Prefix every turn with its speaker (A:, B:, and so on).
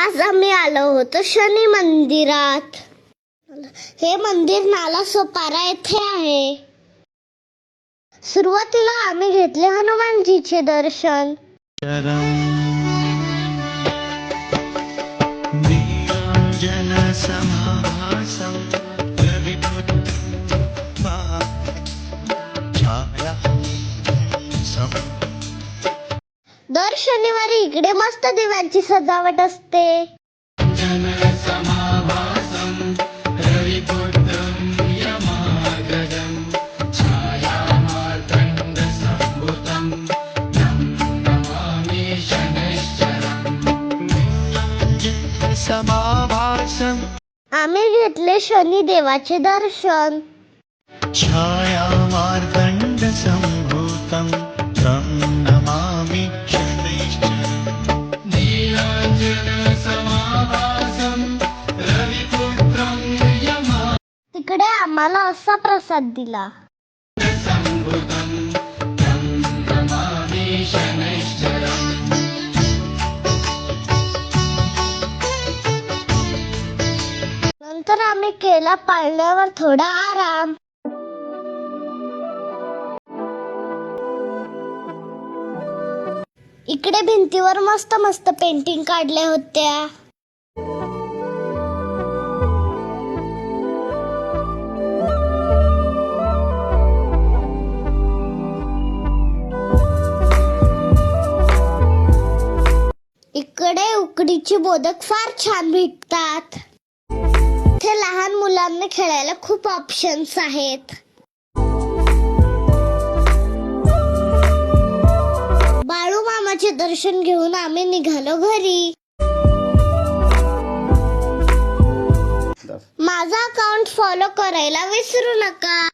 A: आज आम्ही आलो होतो शनी मंदिरात. हे मंदिर नालासोपारा येथे आहे. सुरुवातीला आम्ही घेतले हनुमानजीचे दर्शन. दर शनिवारी इकडे मस्त दिव्यांची सजावट असते. आम्ही घेतले शनी देवाचे दर्शन.
B: छाया मार्तंड संभूतं तं नमामि शनैश्चरम्. नीलांजन समाभासं रविपुत्रं यमा.
A: तिकडे आम्हाला असा प्रसाद दिला.
B: संभूतं तं नमामि शनैश्चरम्.
A: नंतर आम्ही केला पाळण्यावर थोडा आराम. इकडे भिंतीवर मस्त मस्त पेंटिंग काढल्या होत्या. इकडे उकडीचे मोदक फार छान भेटतात. इथे लहान मुलांना खेळायला खूप ऑप्शन्स आहेत. बाळू मामाचे दर्शन घेऊन आम्ही निघालो घरी. माझा अकाउंट फॉलो करायला विसरू नका.